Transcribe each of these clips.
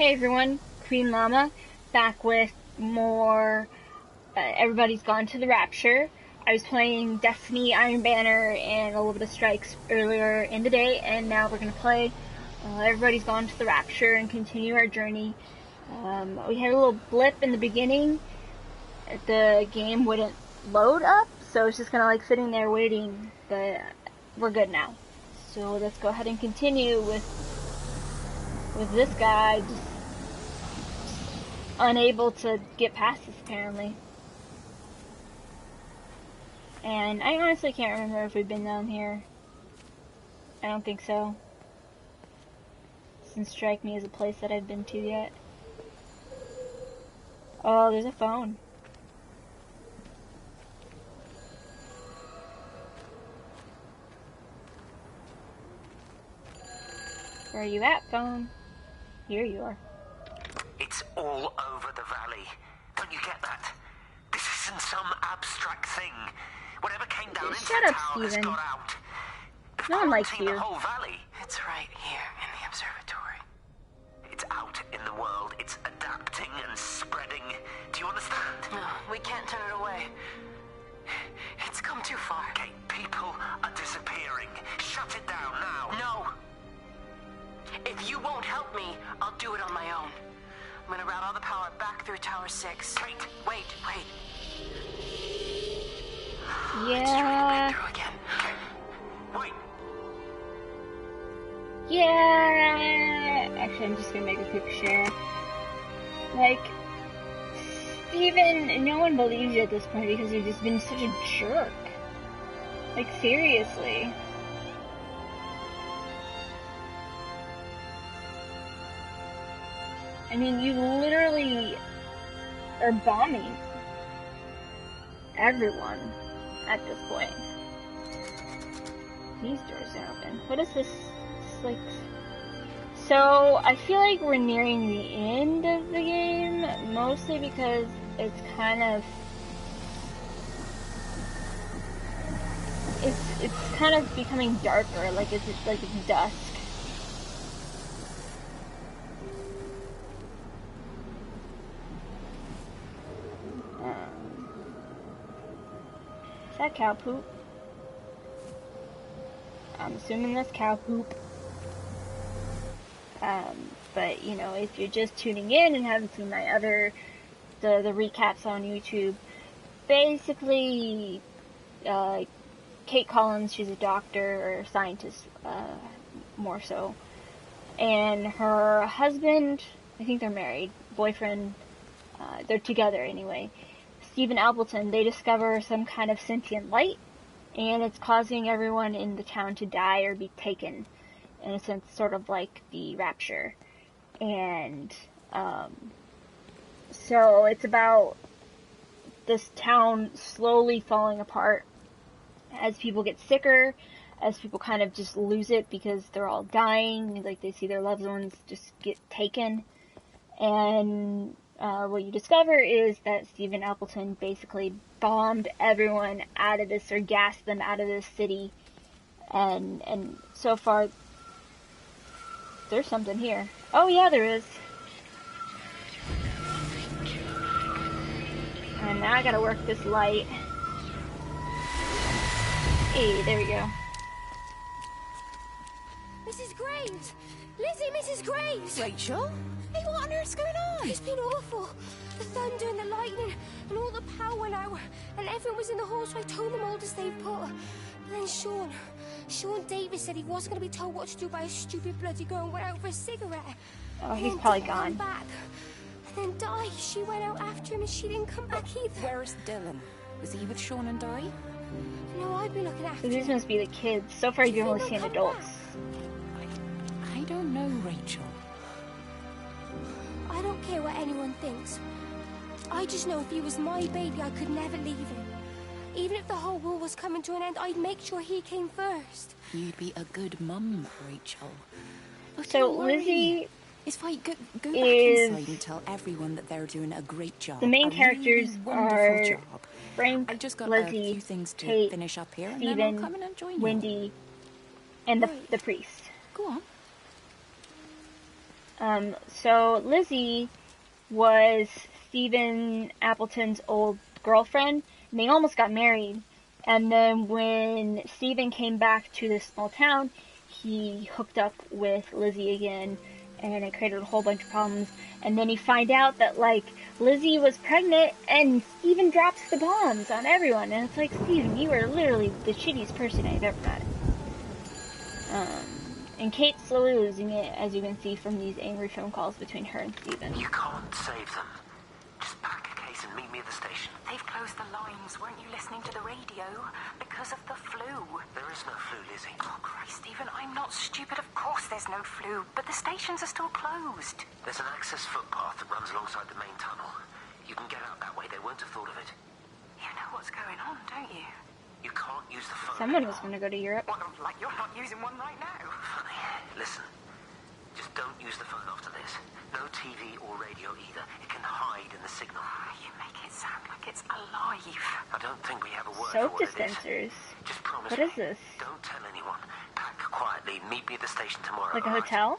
Hey everyone, Queenllama, back with more Everybody's Gone to the Rapture. I was playing Destiny, Iron Banner, and a little bit of Strikes earlier in the day, and now we're going to play Everybody's Gone to the Rapture and continue our journey. We had a little blip in the beginning. The game wouldn't load up, so it's just kind of like sitting there waiting, but we're good now. So let's go ahead and continue with this guy just unable to get past this apparently. And I honestly can't remember if we've been down here. I don't think so. Doesn't strike me as a place that I've been to yet. Oh, there's a phone. Where are you at, phone? Here you are. It's all over the valley. Don't you get that? This isn't some abstract thing. Whatever came down into the tower has got out. No one likes you. The whole valley. It's right here in the observatory. It's out in the world. It's adapting and spreading. Do you understand? No, we can't turn it away. It's come too far. Okay, people are disappearing. Shut it down now. No. If you won't help me, I'll do it on my own. I'm gonna route all the power back through Tower 6. Kate! Wait. Yeah. It's trying to break through again. Kate, wait. Yeah. Actually, I'm just gonna make a quick share. Like, Steven, no one believes you at this point because you've just been such a jerk. Like, seriously. I mean, you literally are bombing everyone at this point. These doors are open. What is this? It's like... So, I feel like we're nearing the end of the game, mostly because it's kind of... It's kind of becoming darker, like it's dusk. Is that cow poop? I'm assuming that's cow poop. But, you know, if you're just tuning in and haven't seen my other, the recaps on YouTube, basically, Kate Collins, she's a doctor, or scientist, more so, and her husband, I think they're married, boyfriend, they're together anyway, Stephen Appleton, they discover some kind of sentient light, and it's causing everyone in the town to die or be taken, in a sense, sort of like the Rapture. And, so it's about this town slowly falling apart as people get sicker, as people kind of just lose it because they're all dying, like they see their loved ones just get taken. And what you discover is that Stephen Appleton basically bombed everyone out of this, or gassed them out of this city. And so far, there's something here. Oh yeah, there is. And now I gotta work this light. Hey, there we go. Mrs. Graves! Lizzie, Mrs. Graves! Rachel? Hey, what on earth's going on? It's been awful. The thunder and the lightning and all the power went out, and everyone was in the hall, so I told them all to stay put. But then Sean Davis said he wasn't going to be told what to do by a stupid bloody girl and went out for a cigarette. Oh, he's probably gone. Back. And then Di, she went out after him and she didn't come back either. Where's Dylan? Was he with Sean and Di? No, I've been looking after So these must be the kids. So far you've only seen adults. I don't know, Rachel. I don't care what anyone thinks. I just know if he was my baby, I could never leave him. Even if the whole world was coming to an end, I'd make sure he came first. You'd be a good mum, Rachel. But So Lizzie it's fine. Go back is inside and tell everyone that they're doing a great job. the main characters are job. Frank, I just got Lizzie, a few things to Kate, finish up here, and Steven, then I'll come in and join Wendy, and the priest. Go on. So Lizzie was Stephen Appleton's old girlfriend, and they almost got married. And then when Stephen came back to this small town, he hooked up with Lizzie again, and it created a whole bunch of problems. And then you find out that, like, Lizzie was pregnant, and Stephen drops the bombs on everyone. And it's like, Stephen, you are literally the shittiest person I've ever met. And Kate's slowly losing it, as you can see from these angry phone calls between her and Stephen. You can't save them. Just pack a case and meet me at the station. They've closed the lines. Weren't you listening to the radio? Because of the flu. There is no flu, Lizzie. Oh, Christ, Stephen, I'm not stupid. Of course there's no flu. But the stations are still closed. There's an access footpath that runs alongside the main tunnel. You can get out that way. They won't have thought of it. You know what's going on, don't you? You can't use the phone Someone anymore. was going to go to Europe. Well, like you're not using one right now. Funny. Listen. Just don't use the phone after this. No TV or radio either. It can hide in the signal. You make it sound like it's alive. I don't think we have a word Soap for what dispensers. it is. Just promise What me. is this? Don't tell anyone. Pack quietly. Meet me at the station tomorrow. Like a all right? hotel?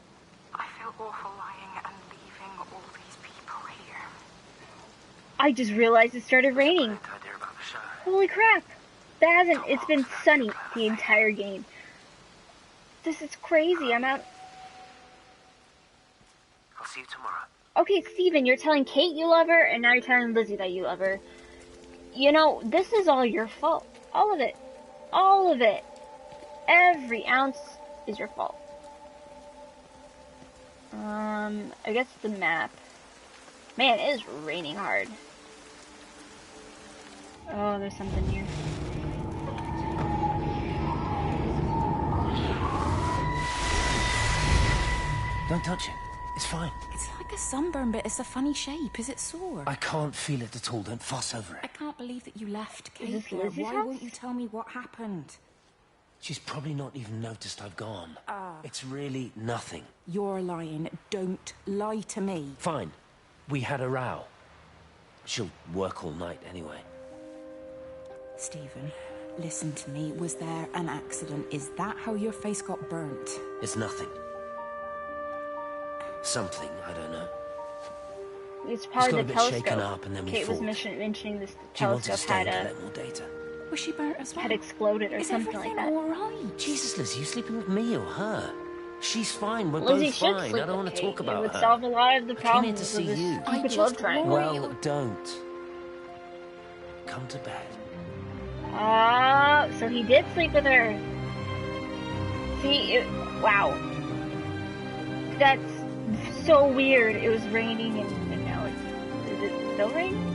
I feel awful lying and leaving all these people here. I just realized it started raining. Great idea about the show. Holy crap. It's been sunny the entire game. This is crazy. I'm out. I'll see you tomorrow. Okay, Steven, you're telling Kate you love her, and now you're telling Lizzie that you love her. You know, this is all your fault. All of it. All of it. Every ounce is your fault. I guess the map. Man, it is raining hard. Oh, there's something here. Don't touch it. It's fine. It's like a sunburn, but it's a funny shape. Is it sore? I can't feel it at all. Don't fuss over I it. can't believe that you left Kate this there. Lizzie's Why house? won't you tell me what happened? She's probably not even noticed I've gone. It's really nothing. You're lying. Don't lie to me. Fine. We had a row. She'll work all night anyway. Stephen, listen to me. Was there an accident? Is that how your face got burnt? It's nothing. Something, I don't know. It's probably got the a bit telescope. shaken up and then we Kate was fought. mentioning this She wanted to telescope stay and had collect more data. Was she burnt as well? had exploded or Is something like everything that. all right? Jesus, Liz, you sleeping with me or her? She's fine. We're Lizzie both should fine. sleep I don't with want to Kate. talk about It would her. solve a lot of the I came here problems to of see this you. stupid just love triangle. Well, don't. Come to bed. So he did sleep with her. See, wow. That's so weird. It was raining and now is it still raining?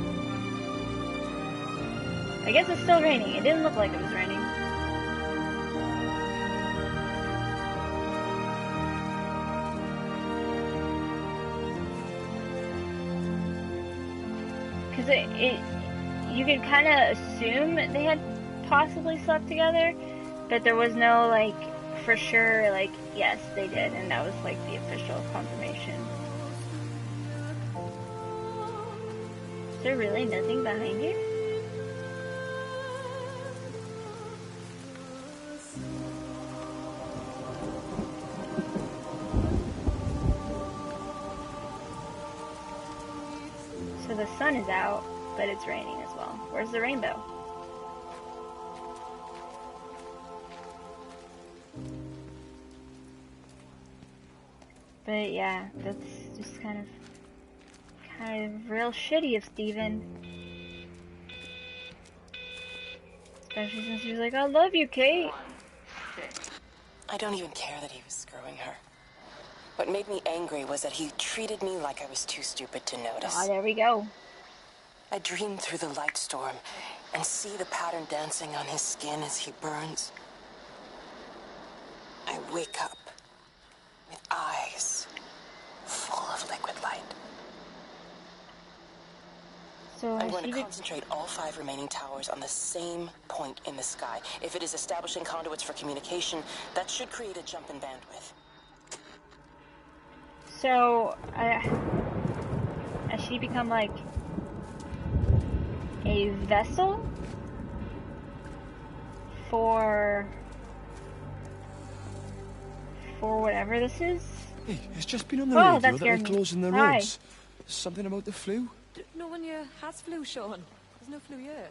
I guess it's still raining. It didn't look like it was raining. Because you could kind of assume they had possibly slept together, but there was no, like, for sure, like, yes, they did, and that was, like, the official confirmation. Is there really nothing behind you? So the sun is out, but it's raining as well. Where's the rainbow? But yeah, that's just kind of real shitty of Steven. Especially since he was like, I love you, Kate. I don't even care that he was screwing her. What made me angry was that he treated me like I was too stupid to notice. Ah, there we go. I dream through the light storm and see the pattern dancing on his skin as he burns. I wake up with eyes full of liquid light. So I'm going to concentrate all 5 remaining towers on the same point in the sky. If it is establishing conduits for communication, that should create a jump in bandwidth. So, has she become like a vessel for whatever this is? Hey, it's just been on the Oh, radio that that they're scared me. closing the Hi. roads. Something about the flu? No one here has flu, Sean. There's no flu here.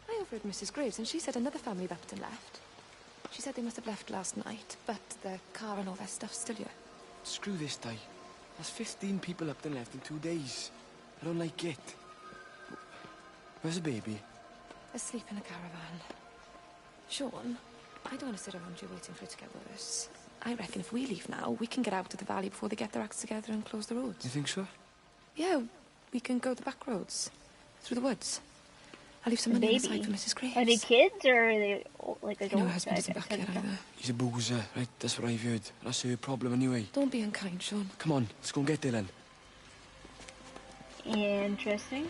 I overheard Mrs. Graves, and she said another family up and left. She said they must have left last night, but their car and all their stuff's still here. Screw this, Di. There's 15 people up and left in 2 days. I don't like it. Where's the baby? Asleep in a caravan. Sean, I don't want to sit around here waiting for it to get worse. I reckon if we leave now, we can get out of the valley before they get their acts together and close the roads. You think so? Yeah, we can go the back roads. Through the woods. I'll leave some money aside for Mrs. Graves. Are they kids or are they like adults? You know, her husband isn't back yet either. He's a boozer, right? That's what I've heard. That's her problem anyway. Don't be unkind, Sean. Come on, let's go and get there then. Interesting.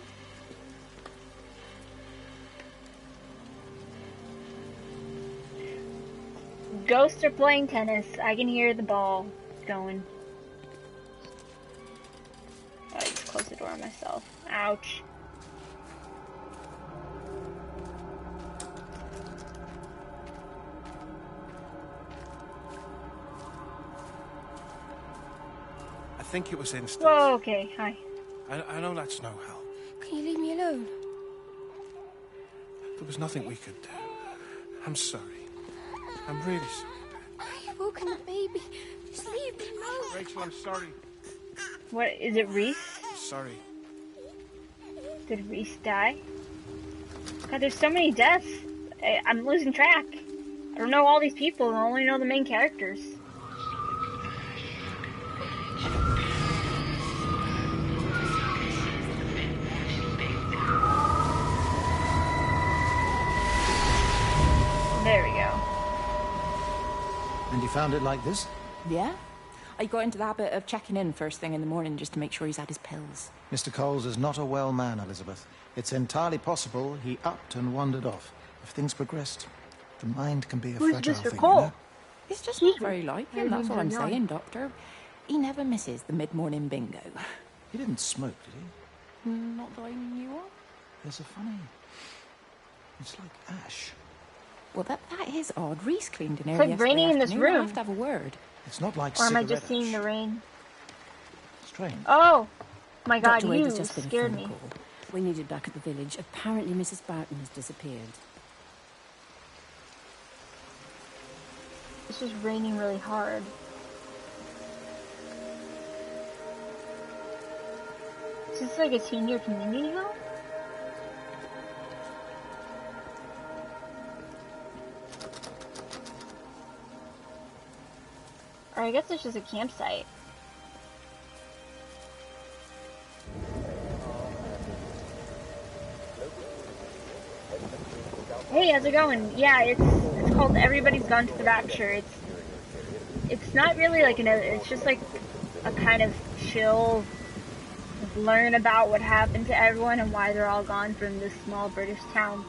Ghosts are playing tennis. I can hear the ball going. Oh, I just closed the door on myself. Ouch. I think it was instant. Whoa, okay, hi. I know that's no help. Can you leave me alone? There was nothing we could do. I'm sorry. I'm really sorry. You've woken the baby. Just leave me alone. Rachel, I'm sorry. What, is it Reese? Sorry. Did Reese die? God, there's so many deaths. I'm losing track. I don't know all these people. I only know the main characters. There we go. And you found it like this? Yeah. I got into the habit of checking in first thing in the morning just to make sure he's had his pills. Mr. Coles is not a well man, Elizabeth. It's entirely possible he upped and wandered off. If things progressed, the mind can be a Who's fragile Mr. thing, Cole? you know? It's just not very like him, that's all I'm Everything's saying, Doctor. He never misses the mid-morning bingo. He didn't smoke, did he? Not that I knew of. There's a funny... It's like ash. Well, that is odd. Reese cleaned in It's early like raining in this afternoon. I'll room. have to have a word. It's not like Or am I cigarette just seeing ash. the rain? Strange. Oh! My god, Dr. Wade you has just been a scared phone me. call. We need it back at the village. Apparently Mrs. Barton has disappeared. It's just raining really hard. Is this like a senior community home? Or I guess it's just a campsite. Hey, how's it going? Yeah, it's called Everybody's Gone to the Rapture. It's not really like it's just like a kind of chill, learn about what happened to everyone and why they're all gone from this small British town.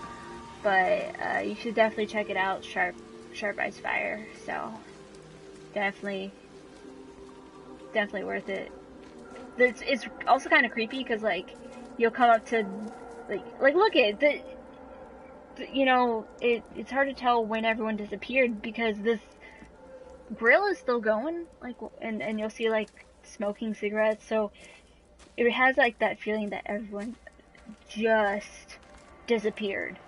But you should definitely check it out. Sharp Eyes Fire. So definitely worth it. It's also kind of creepy because like you'll come up to like look at the you know, it's hard to tell when everyone disappeared because this grill is still going, like, and you'll see like smoking cigarettes, so it has like that feeling that everyone just disappeared,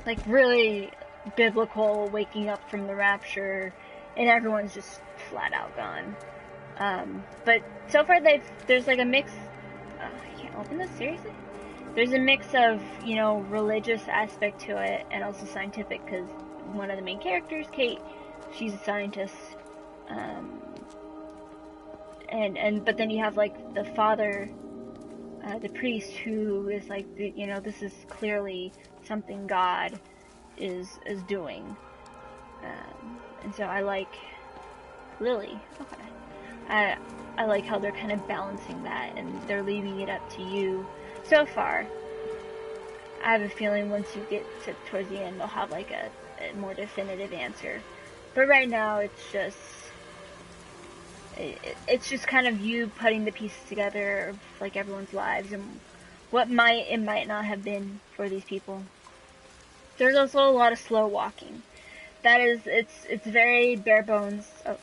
like really biblical waking up from the rapture and everyone's just flat out gone. But so far there's like a mix. I can't open this, seriously? There's a mix of, you know, religious aspect to it and also scientific, because one of the main characters, Kate, she's a scientist. But then you have like the father, the priest, who is like, you know, this is clearly something God is doing. And so I like Lily. Okay. I like how they're kind of balancing that and they're leaving it up to you. So far, I have a feeling once you get towards the end, they'll have like a more definitive answer. But right now, it's just kind of you putting the pieces together of like everyone's lives and what might not have been for these people. There's also a lot of slow walking. That is, it's very bare bones. Oh,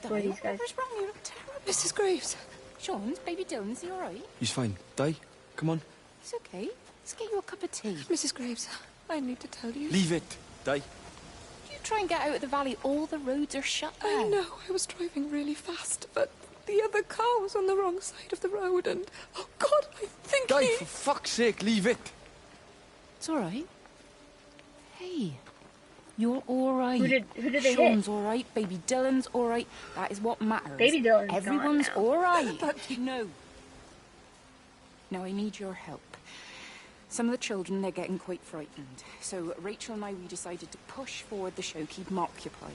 Boy, these guys. What's wrong? You look terrible. Mrs. Graves. Sean, baby Dylan, is he all right? He's fine. Di, come on. He's okay. Let's get you a cup of tea. Mrs. Graves, I need to tell you. Leave it, Di. You try and get out of the valley, all the roads are shut there. I know, I was driving really fast, but the other car was on the wrong side of the road and... Oh, God, I think Di, for fuck's sake, leave it. It's all right. Hey, you're all right. Who did they Sean's hit? all right. Baby Dylan's all right. That is what matters. Baby Dylan's Everyone's gone now. all right. But no. Now I need your help. Some of the children, they're getting quite frightened. So Rachel and I, we decided to push forward the show, keep them occupied.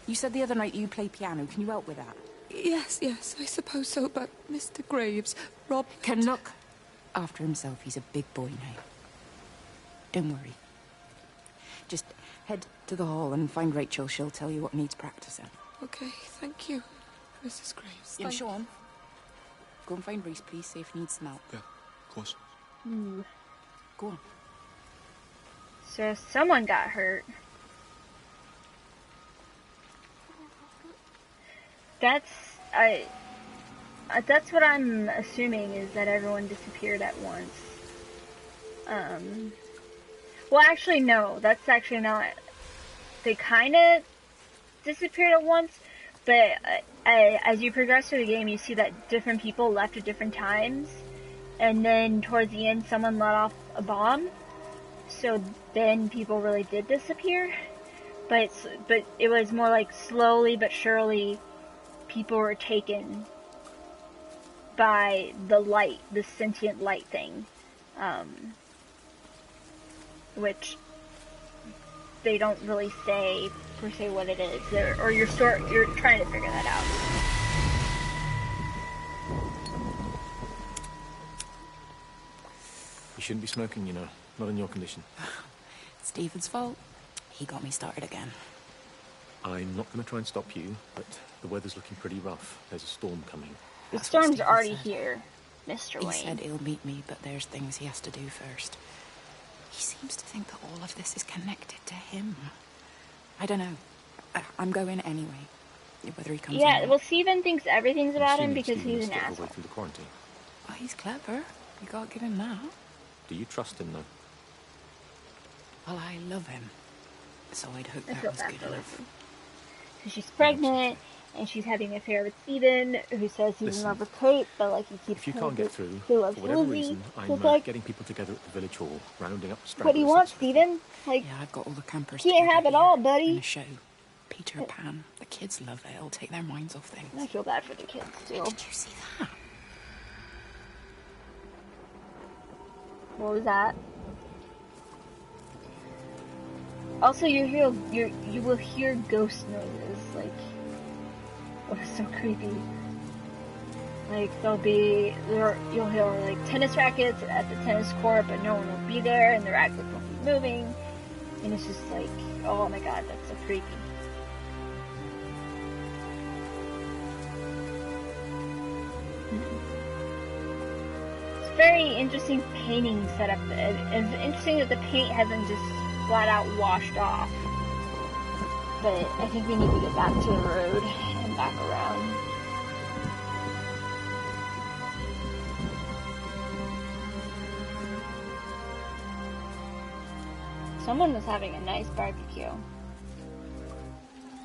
You said the other night you play piano. Can you help with that? Yes, I suppose so, but Mr. Graves, Rob... Can look after himself. He's a big boy now. Don't worry. Just head to the hall and find Rachel. She'll tell you what needs practicing. Okay, thank you, Mrs. Graves. Yeah, Sean. Go and find Reese, please. See if he needs some help. Yeah, of course. Go on. So someone got hurt. That's what I'm assuming, is that everyone disappeared at once. Well, actually, no. That's actually not. They kind of disappeared at once, but as you progress through the game, you see that different people left at different times, and then towards the end, someone let off a bomb. So then people really did disappear, but it was more like slowly but surely, people were taken by the light, the sentient light thing. Which they don't really say per se what it is, or you're trying to figure that out. You shouldn't be smoking, you know. Not in your condition. It's Stephen's fault. He got me started again. I'm not going to try and stop you, but the weather's looking pretty rough. There's a storm coming. The storm's already here, Mr. Wayne. He said he'll meet me, but there's things he has to do first. He seems to think that all of this is connected to him. I don't know. I'm going anyway. Whether he comes or not. Well, Stephen thinks everything's about him because he's an asshole. Through the quarantine. Oh, he's clever. You gotta give him that. Do you trust him, though? Well, I love him. So I'd hope I that feel was bad good for enough. Lizzie. So she's pregnant, and she's having an affair with Stephen, who says he's in love with Kate, but like he keeps. If you can't get through, he for loves whatever Lizzie. reason, So I'm like, getting people together at the village hall, rounding up stragglers. what do you want, Stephen? Like, yeah, I've got all the campers. You can't have it all, buddy. In the show, Peter Pan. The kids love it. It'll take their minds off things. I feel bad for the kids too. Did you see that? What was that? Also, you will hear ghost noises. Like, oh, it's so creepy. Like you'll hear like tennis rackets at the tennis court, but no one will be there, and the rackets won't be moving, and it's just like, oh my god, that's so creepy. It's very interesting painting setup. It's interesting that the paint hasn't just flat out washed off. But I think we need to get back to the road and back around. Someone was having a nice barbecue.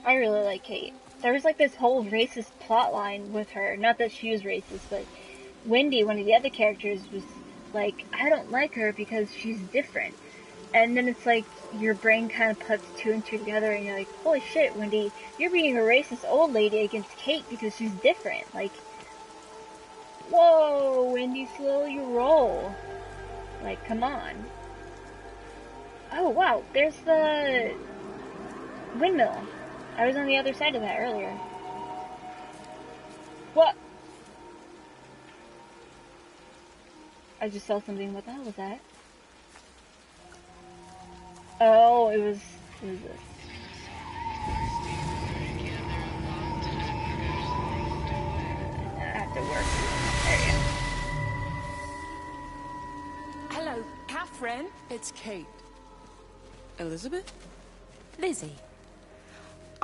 I really like Kate. There was like this whole racist plot line with her. Not that she was racist, but Wendy, one of the other characters, was like, I don't like her because she's different. And then it's like, your brain kind of puts two and two together, and you're like, holy shit, Wendy, you're being a racist old lady against Kate because she's different. Like, whoa, Wendy, slow your roll. Like, come on. Oh, wow, there's the windmill. I was on the other side of that earlier. What? I just saw something. What the hell was that? Oh, it was this. I have to work. There you go. Hello, Catherine. It's Kate. Elizabeth? Lizzie.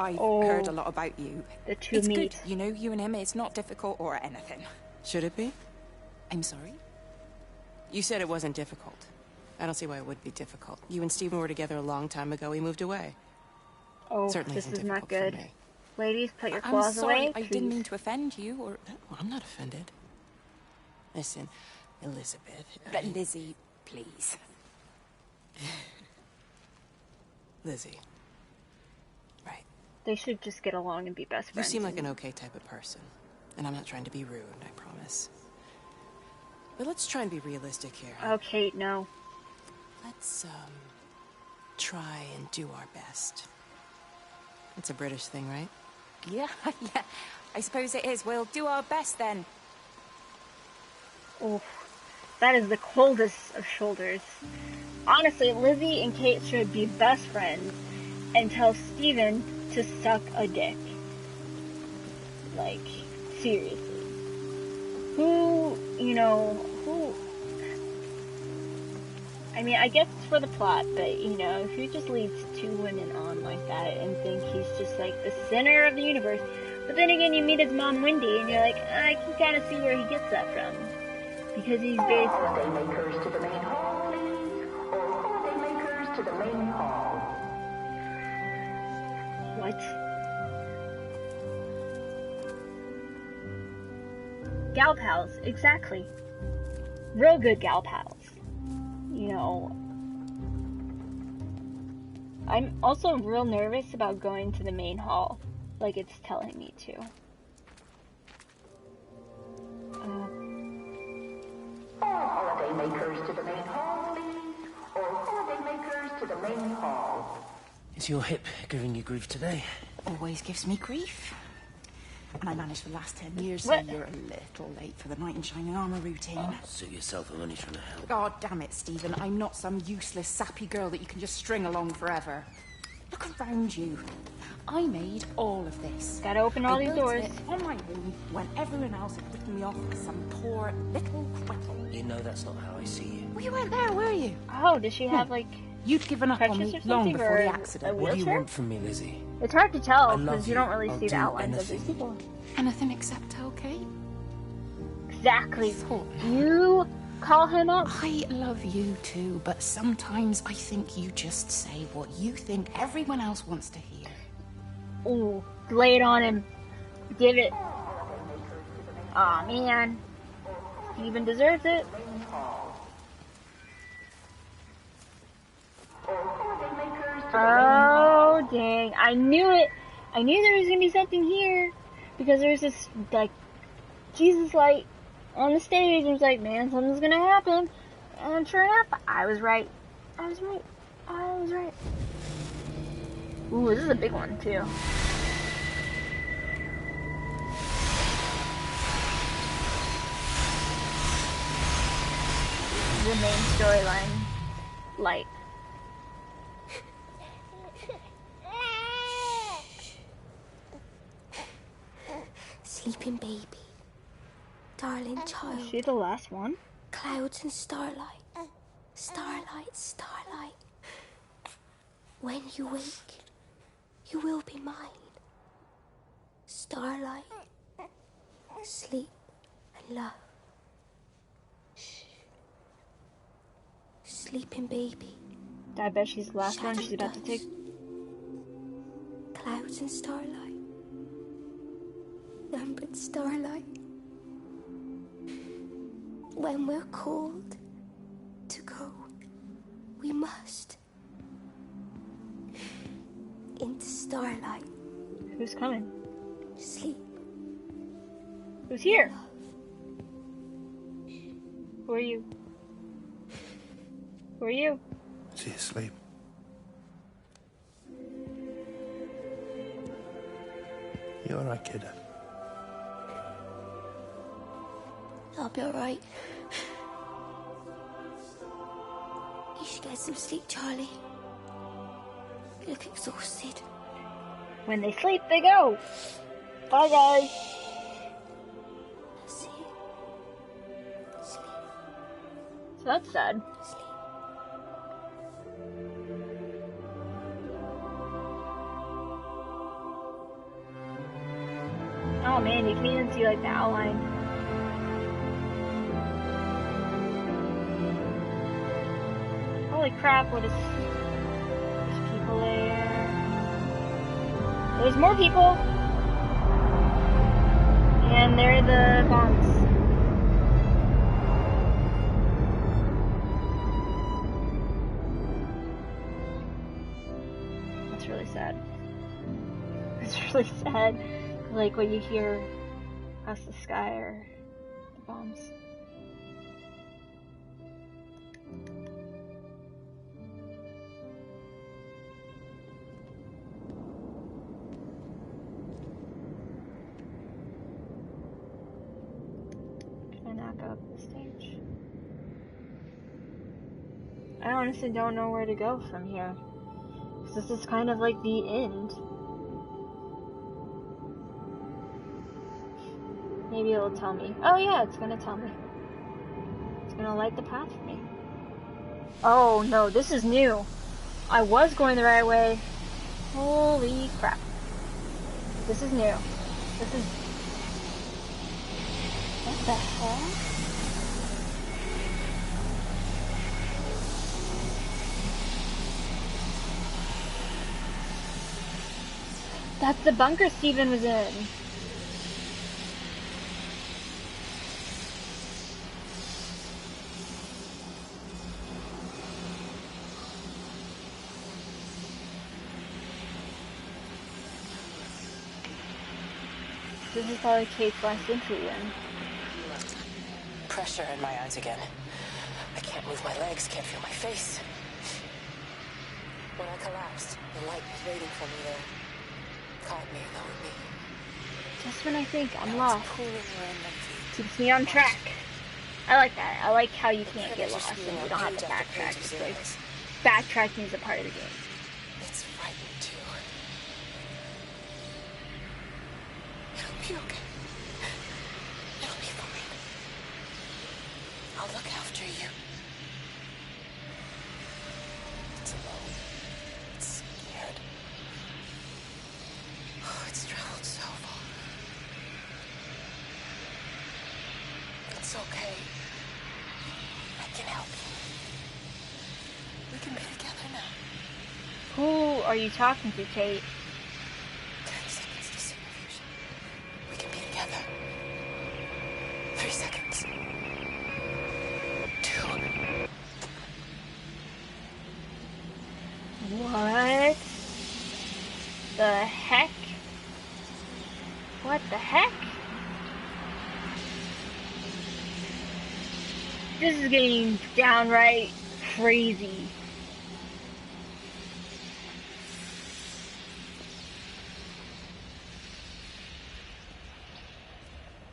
I've heard a lot about you. The two it's meet. Good. You know, you and him, it's not difficult or anything. Should it be? I'm sorry? You said it wasn't difficult. I don't see why it would be difficult. You and Stephen were together a long time ago. He moved away. Oh, Certainly this isn't is not difficult good. for me. Ladies, put your I'm claws sorry, away. I didn't mean to offend you, or... Well, I'm not offended. Listen, Elizabeth... But Lizzie, please. Lizzie. Right. They should just get along and be best You friends. seem like an okay type of person. And I'm not trying to be rude, I promise. But let's try and be realistic here. Oh, Kate, no. Let's, try and do our best. It's a British thing, right? Yeah, yeah. I suppose it is. We'll do our best then. Oh, that is the coldest of shoulders. Honestly, Lizzie and Kate should be best friends and tell Stephen to suck a dick. Like, seriously. Who, I mean, I guess it's for the plot, but, if he just leads two women on like that and think he's just, like, the center of the universe, but then again, you meet his mom, Wendy, and you're like, I can kind of see where he gets that from. Because he's basically... Holiday makers to the main hall, please. Or holiday makers to the main hall. What? Gal pals, exactly. Real good gal pals. I'm also real nervous about going to the main hall, like it's telling me to. All holiday makers to the main hall, please. Or holiday makers to the main hall. Is your hip giving you grief today? Always gives me grief. And I managed for the last 10 years, so What? you're a little late for the knight in shining armour routine. Suit yourself, I'm only trying to help. God damn it, Stephen. I'm not some useless, sappy girl that you can just string along forever. Look around you. I made all of this. Gotta open all I these built doors. it on my own when everyone else had written me off as some poor little quittle. You know that's not how I see you. Well, you weren't there, were you? Oh, does she have, like... You'd given up on crutches me or long something, before or the a accident. What do you wheelchair? want from me, Lizzie? It's hard to tell, I love because you don't really I'll see the do outlines of anything. these people. Anything except okay? Exactly. Thought. You call him up. I love you too, but sometimes I think you just say what you think everyone else wants to hear. Ooh, lay it on him. Give it. Aw, man. Steven deserves it. Oh, dang. I knew it. I knew there was going to be something here. Because there's this, like, Jesus light on the stage. And it's like, man, something's going to happen. And sure enough, I was right. I was right. I was right. Ooh, this is a big one, too. The main storyline. Light. Sleeping baby. Darling child. Is she the last one? Clouds and starlight. Starlight, starlight. When you wake, you will be mine. Starlight. Sleep and love. Shh. Sleeping baby. I bet she's the last one she's about to take. Clouds and starlight. Numbered starlight. When we're called to go, we must. Into starlight. Who's coming? Sleep. Who's here? Who are you? Who are you? Is he asleep? You alright, kid? I'll be alright. You should get some sleep, Charlie. You look exhausted. When they sleep, they go. Bye, guys. See? Sleep. So that's sad. Sleep. behind you. Can you even see like the outline? Holy crap, what is... There's people there. There's more people! And there are the bombs. That's really sad. It's really sad. Like what you hear across the sky are the bombs. Up the stage. I honestly don't know where to go from here. This is kind of like the end. Maybe it'll tell me. Oh yeah, it's gonna tell me. It's gonna light the path for me. Oh no, this is new. I was going the right way. Holy crap. This is new. This is... What the hell? That's the bunker Steven was in. This is probably Kate's last entry then. Pressure in my eyes again. I can't move my legs, can't feel my face. When I collapsed, the light was waiting for me there. Caught me, lowered me. Just when I think I'm lost. Keeps me on track. I like that. I like how you can't get lost and you don't have to backtrack. Because backtracking is a part of the game. It's frightening too. It'll be okay. It'll be fine. I'll look after you. It's alone. It's scared. Oh, it's traveled so far. It's okay. I can help you. We can be together now. Who are you talking to, Kate? 10 seconds to see your vision. We can be together. 3 seconds. 2. What the heck? What the heck? This is getting downright crazy.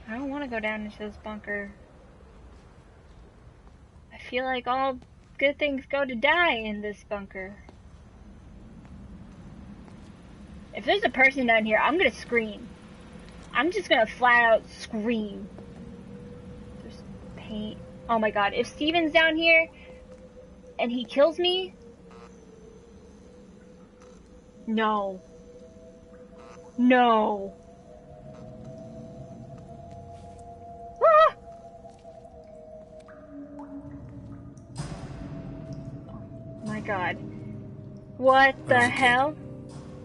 I don't want to go down into this bunker. I feel like all good things go to die in this bunker. If there's a person down here, I'm gonna scream. I'm just gonna flat out scream. There's paint. Oh my god, if Steven's down here and he kills me, no. No. Ah! My god. What the hell?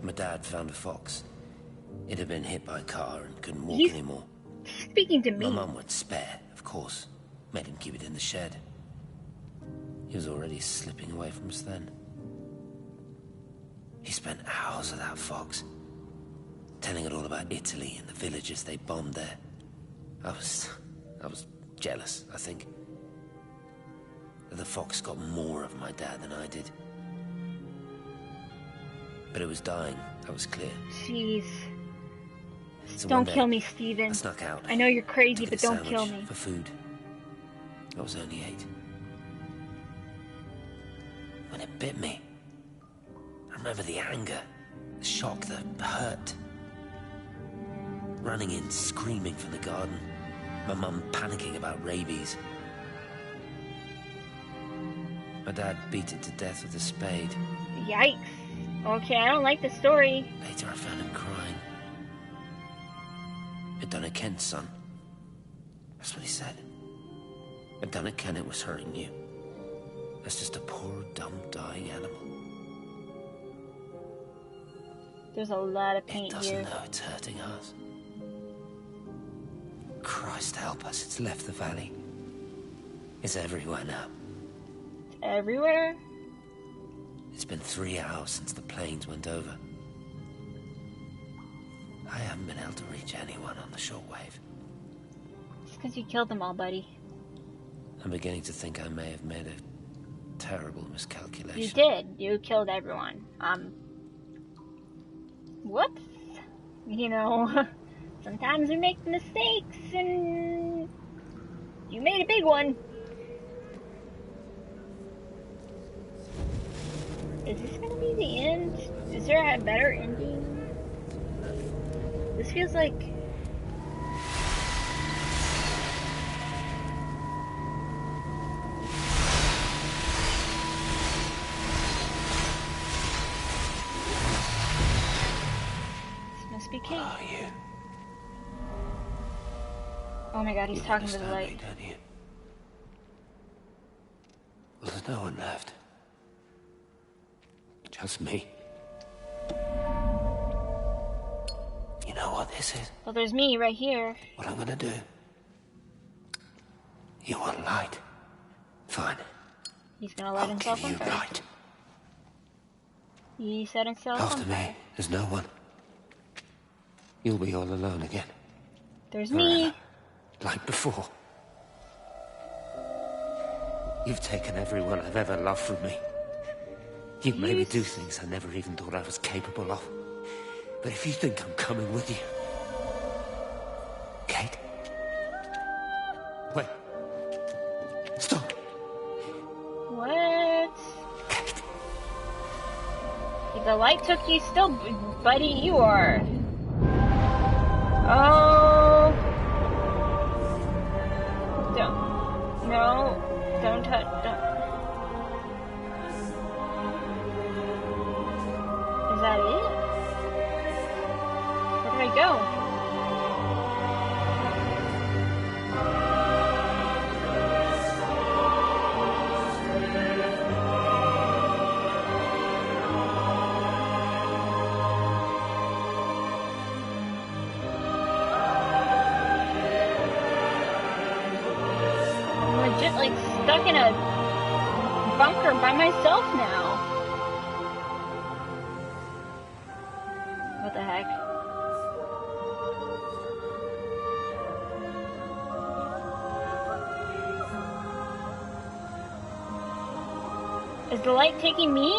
My dad found a fox. It had been hit by a car and couldn't walk anymore. He's speaking to me. My mum would spare, of course. Made him keep it in the shed. He was already slipping away from us then. He spent hours with that fox, telling it all about Italy and the villages they bombed there. I was jealous, I think. That the fox got more of my dad than I did. But it was dying, that was clear. Jeez. So don't kill me, Steven. I snuck out. I know you're crazy, Took but a don't kill sandwich me. For food. I was only 8. When it bit me, I remember the anger, the shock, the hurt. Running in, screaming from the garden. My mum panicking about rabies. My dad beat it to death with a spade. Yikes. Okay, I don't like the story. Later I found him crying. I done it, Ken, son. That's what he said. I done it, Ken, it was hurting you. That's just a poor, dumb, dying animal. There's a lot of paint it doesn't here. know it's hurting us. Christ help us, it's left the valley. It's everywhere now. It's everywhere? It's been 3 hours since the planes went over. I haven't been able to reach anyone on the shortwave. It's because you killed them all, buddy. I'm beginning to think I may have made a terrible miscalculation. You did. You killed everyone. Whoops. You know, sometimes we make mistakes, and you made a big one. Is this gonna be the end? Is there a better ending? This feels like... This must be Kate. What are you? Oh my god, he's talking to the light. Me, don't you? Well, there's no one left. Just me. You know what this is? Well, there's me right here. What I'm gonna do? You want light? Fine. He's gonna light himself on fire. Light. He set himself on After fire. me, there's no one. You'll be all alone again. There's me. Like before. You've taken everyone I've ever loved from me. You've made me do things I never even thought I was capable of. But if you think I'm coming with you... Kate? Wait. Stop. What? If the light took you still, buddy, you are... Oh... Don't... No. Don't touch... Don't... Is that it? Where do I go? I'm legit like stuck in a bunker by myself now. What the heck? Is the light taking me?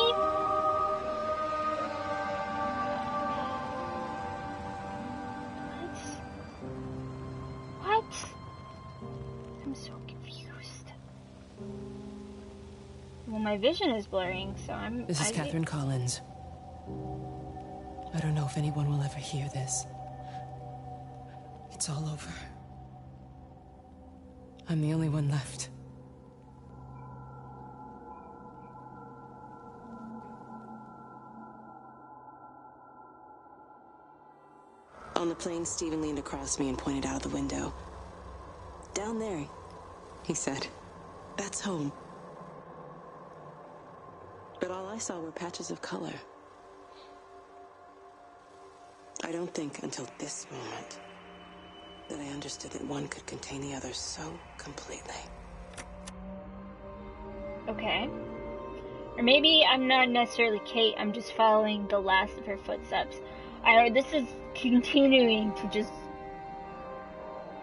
What? I'm so confused. Well, my vision is blurring, so I'm... This is Catherine Collins. I don't know if anyone will ever hear this. It's all over. I'm the only one left. On the plane, Stephen leaned across me and pointed out of the window. Down there, he said. That's home. But all I saw were patches of color. I don't think until this moment that I understood that one could contain the other so completely. Okay. Or maybe I'm not necessarily Kate, I'm just following the last of her footsteps. This is continuing to just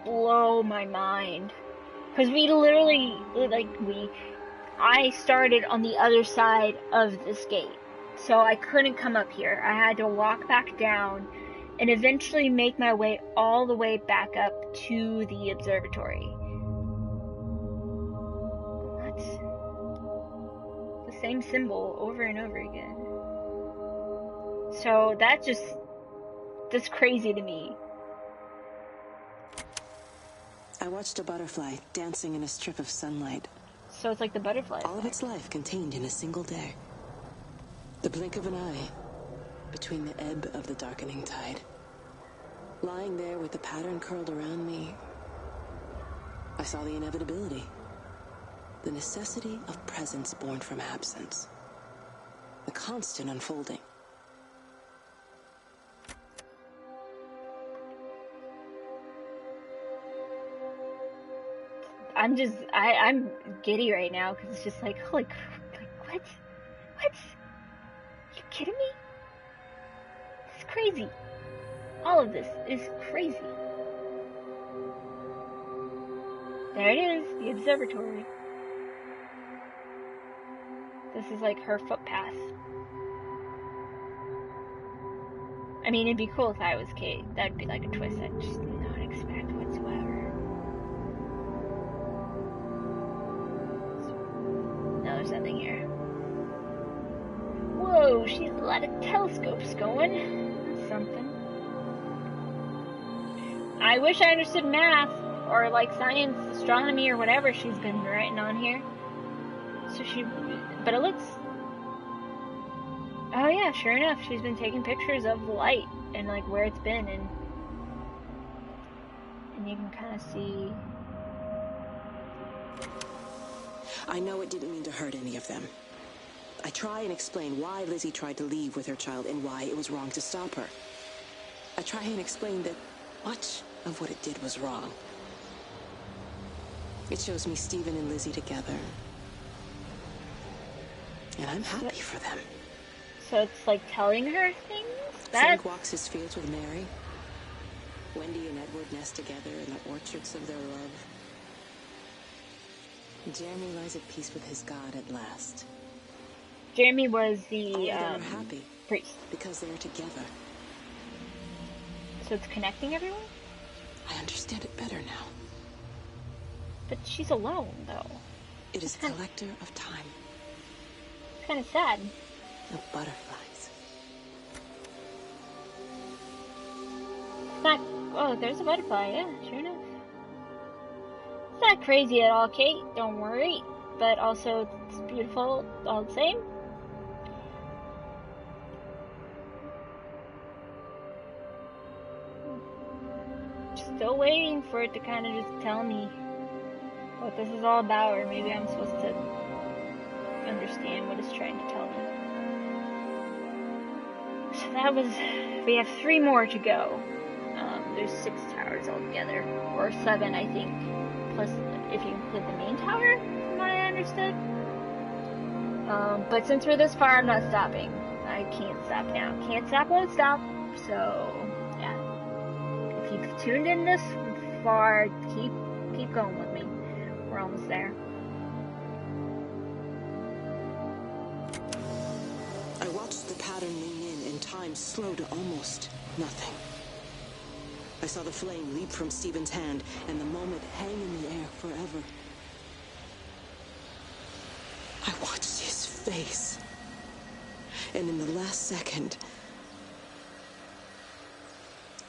blow my mind. Because we literally, I started on the other side of this gate. So I couldn't come up here. I had to walk back down and eventually make my way all the way back up to the observatory. What? The same symbol over and over again. So that's crazy to me. I watched a butterfly dancing in a strip of sunlight. So it's like the butterfly. All of its life contained in a single day. The blink of an eye between the ebb of the darkening tide. Lying there with the pattern curled around me, I saw the inevitability. The necessity of presence born from absence. The constant unfolding. I'm giddy right now because it's just like, holy crap, like, what? What? Are you kidding me? This is crazy. All of this is crazy. There it is, the observatory. This is like her footpath. I mean, it'd be cool if I was Kate. That'd be like a twist I just did not expect whatsoever. No, there's nothing here. Whoa, she's a lot of telescopes going. That's something. I wish I understood math, or like science, astronomy, or whatever she's been writing on here. But it looks... Oh yeah, sure enough, she's been taking pictures of the light and like where it's been, and you can kind of see... I know it didn't mean to hurt any of them. I try and explain why Lizzie tried to leave with her child and why it was wrong to stop her. I try and explain that much of what it did was wrong. It shows me Stephen and Lizzie together. And I'm happy for them. So it's like telling her things? Frank walks his fields with Mary. Wendy and Edward nest together in the orchards of their love. Jeremy lies at peace with his God at last. Jeremy was the are happy priest. Because they're together. So it's connecting everyone? I understand it better now. But she's alone, though. It is a collector of time. It's kind of sad. Of butterflies. It's not... Oh, there's a butterfly, yeah, sure enough. It's not crazy at all, Kate, don't worry. But also, it's beautiful all the same. Still waiting for it to kind of just tell me what this is all about, or maybe I'm supposed to understand what it's trying to tell me. So that was... We have 3 more to go. There's 6 towers altogether, or 7, I think. Plus, if you include the main tower, from what I understood. But since we're this far, I'm not stopping. I can't stop now. Can't stop, won't stop. So, yeah. If you've tuned in this far, keep going with me. We're almost there. I watched the pattern lean in and time slow to almost nothing. I saw the flame leap from Stephen's hand and the moment hang in the air forever. I watched his face. And in the last second,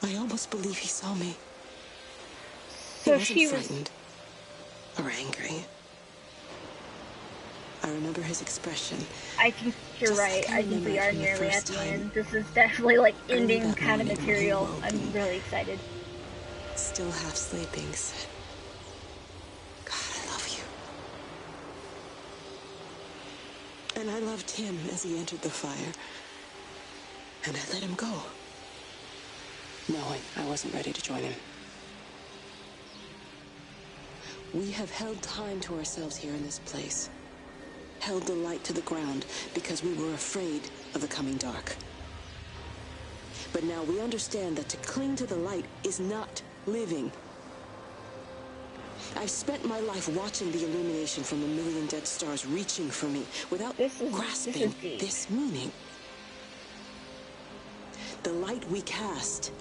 I almost believe he saw me. So he wasn't frightened or angry. I remember his expression. I think you're right. I think we are nearly at the end. This is definitely like ending kind of material. I'm really excited. Still half sleeping, said, God, I love you. And I loved him as he entered the fire. And I let him go, knowing I wasn't ready to join him. We have held time to ourselves here in this place. Held the light to the ground because we were afraid of the coming dark. But now we understand that to cling to the light is not living. I've spent my life watching the illumination from a million dead stars reaching for me without grasping this meaning. The light we cast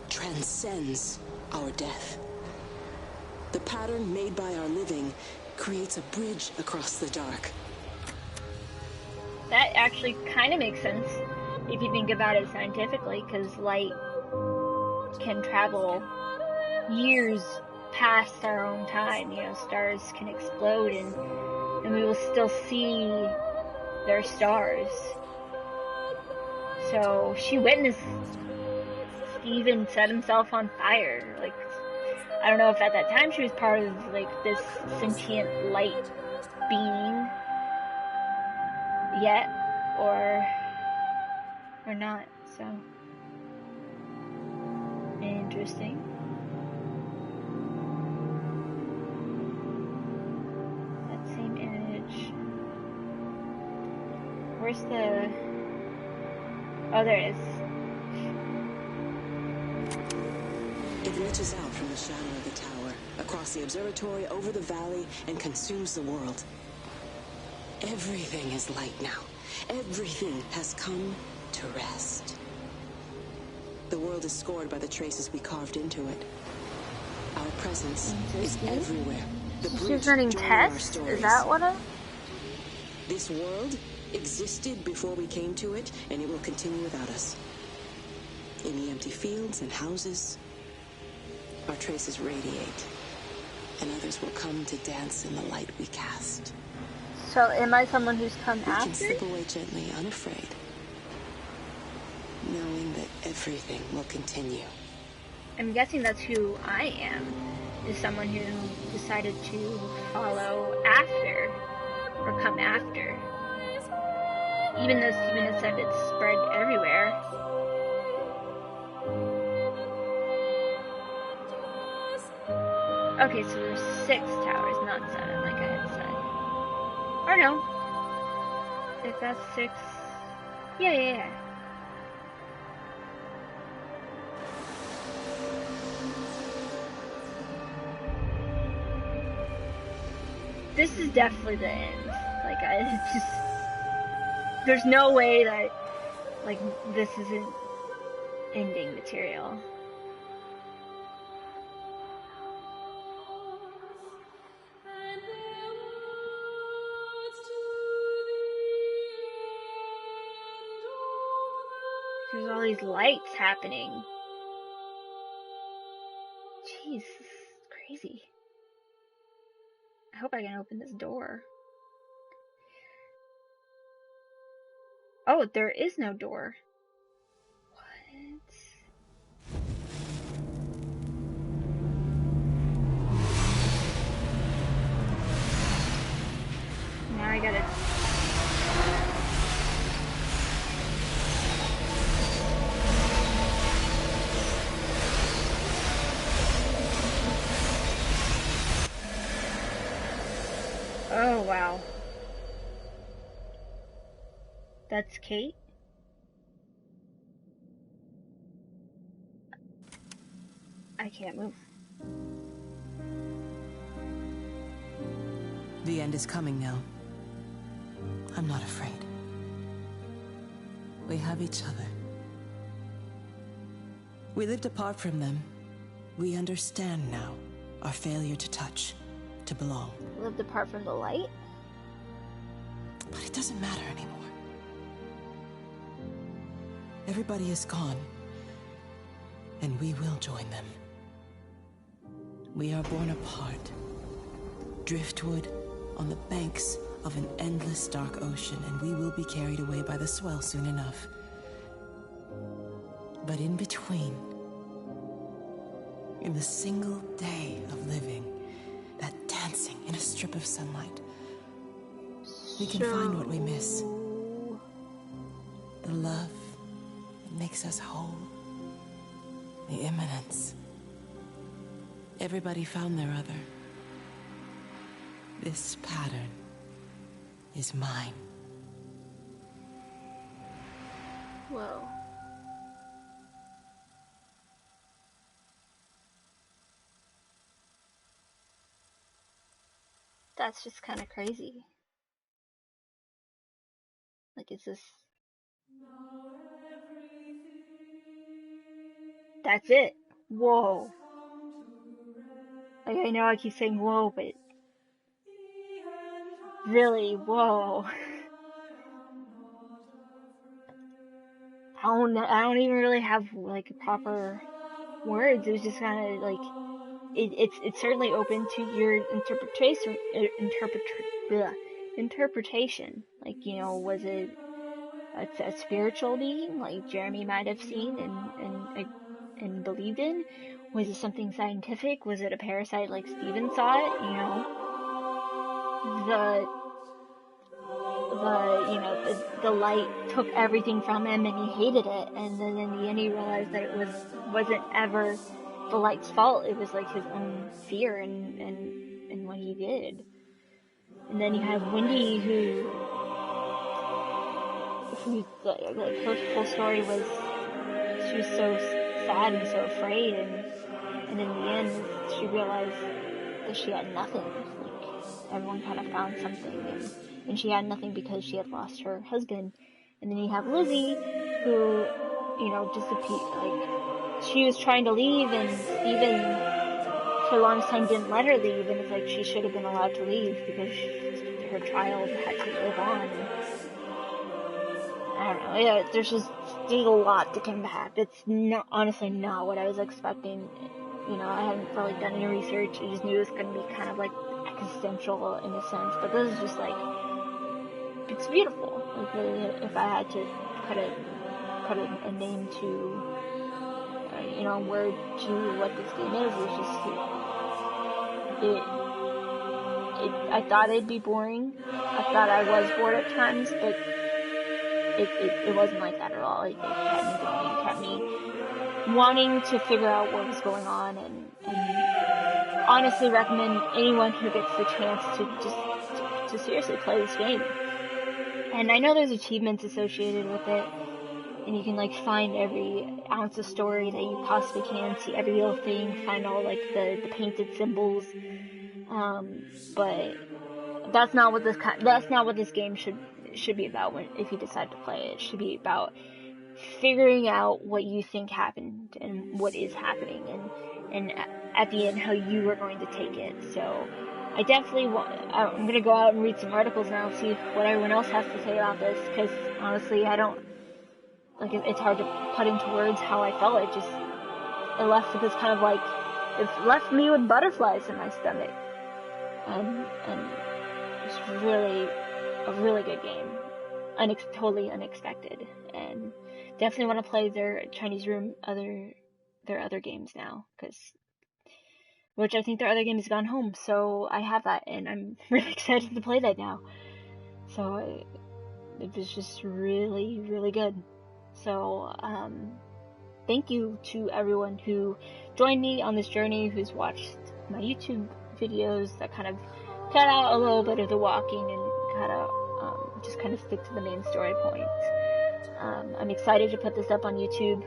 transcends our death. The pattern made by our living creates a bridge across the dark. That actually kind of makes sense if you think about it scientifically, because light can travel years past our own time. You know, stars can explode and we will still see their stars. So she witnessed he even set himself on fire. Like, I don't know if at that time she was part of, like, this sentient light being yet, or not, so. Interesting. That same image. Where's the... Oh, there it is. It reaches out from the shadow of the tower, across the observatory, over the valley, and consumes the world. Everything is light now. Everything has come to rest. The world is scored by the traces we carved into it. Our presence is everywhere. The She's running tests? Is that what This world existed before we came to it, and it will continue without us. In the empty fields and houses, our traces radiate, and others will come to dance in the light we cast. So, am I someone who's come after? We can slip away gently, unafraid, knowing that everything will continue. I'm guessing that's who I am, is someone who decided to follow after, or come after. Even though Steven has said it's spread everywhere. Okay, so there's 6 towers, not 7, like I had said. Or no. If that's 6... Yeah. This is definitely the end. Like, it's just... There's no way that, like, this isn't ending material. There's all these lights happening. Jeez, this is crazy. I hope I can open this door. Oh, there is no door. What? Now I gotta... Oh, wow. That's Kate? I can't move. The end is coming now. I'm not afraid. We have each other. We lived apart from them. We understand now our failure to touch, to belong. Lived apart from the light? But it doesn't matter anymore. Everybody is gone, and we will join them. We are born apart, driftwood on the banks of an endless dark ocean, and we will be carried away by the swell soon enough. But in between, in the single day of living, that dancing in a strip of sunlight, we can find what we miss. The love that makes us whole. The imminence. Everybody found their other. This pattern is mine. Whoa. That's just kind of crazy. Like, is this... That's it. Whoa. Like, I know I keep saying whoa, but... Really, whoa. I don't even really have, like, proper words. It was just kind of, like... It's certainly open to your interpretation. Like, you know, was it a spiritual being like Jeremy might have seen and and believed in? Was it something scientific? Was it a parasite like Steven saw it? You know, the light took everything from him and he hated it, and then in the end he realized that it wasn't ever the light's fault. It was like his own fear and what he did. And then you have Wendy, who like her whole story was she was so sad and so afraid, and in the end she realized that she had nothing. Like, everyone kind of found something, and she had nothing because she had lost her husband. And then you have Lizzie, who, you know, like, she was trying to leave, and Steven for the longest time didn't let her leave, and it's like she should have been allowed to leave because her child had to live on. And I don't know, yeah, there's a lot to come back. It's honestly not what I was expecting. You know, I hadn't really done any research. I just knew it was going to be kind of like existential in a sense, but this is just like, it's beautiful. Like, if I had to put a name to, you know, word to what this game is, it's just, I thought it'd be boring. I thought I was bored at times, but it wasn't like that at all. It kept me going, it kept me wanting to figure out what was going on, and honestly recommend anyone who gets the chance to seriously play this game. And I know there's achievements associated with it, and you can like find every ounce of story that you possibly can, see every little thing, find all like the painted symbols. But that's not what this game should be about if you decide to play it. It should be about figuring out what you think happened and what is happening, and at the end how you are going to take it. So I definitely I'm going to go out and read some articles now, see what everyone else has to say about this, because honestly it's hard to put into words how I felt. It left this kind of like, it left me with butterflies in my stomach, and it's really a really good game, totally unexpected, and definitely want to play their Chinese Room, their other games now, which I think their other game has gone home, so I have that, and I'm really excited to play that now. So it was just really, really good. So thank you to everyone who joined me on this journey, who's watched my YouTube videos that kind of cut out a little bit of the walking and just kind of stick to the main story points. I'm excited to put this up on YouTube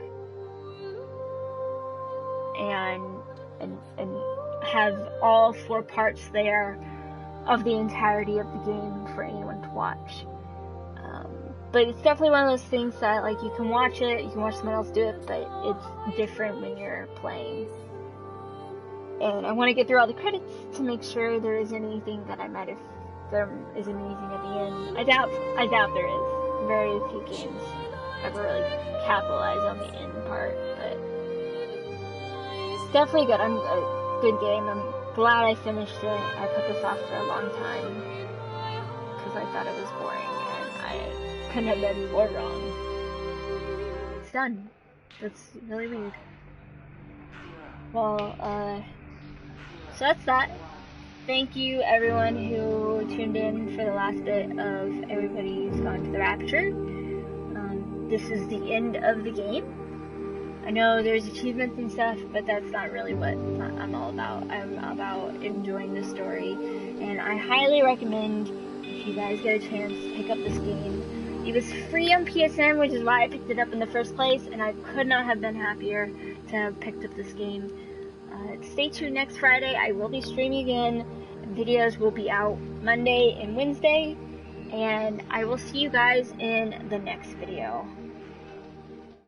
and have all 4 parts there of the entirety of the game for anyone to watch. But it's definitely one of those things that, like, you can watch it, you can watch someone else do it, but it's different when you're playing. And I want to get through all the credits to make sure there isn't anything that there isn't anything at the end. I doubt there is. Very few games ever really capitalize on the end part, but it's definitely good. A good game. I'm glad I finished it. I put this off for a long time because I thought it was boring, and I couldn't have been more wrong. It's done. That's really weird. Well, so that's that. Thank you everyone who tuned in for the last bit of Everybody's Gone to the Rapture. This is the end of the game. I know there's achievements and stuff, but that's not really what I'm all about. I'm about enjoying the story, and I highly recommend, if you guys get a chance, pick up this game. It was free on PSN, which is why I picked it up in the first place, and I could not have been happier to have picked up this game. Stay tuned next Friday. I will be streaming again. Videos will be out Monday and Wednesday, and I will see you guys in the next video.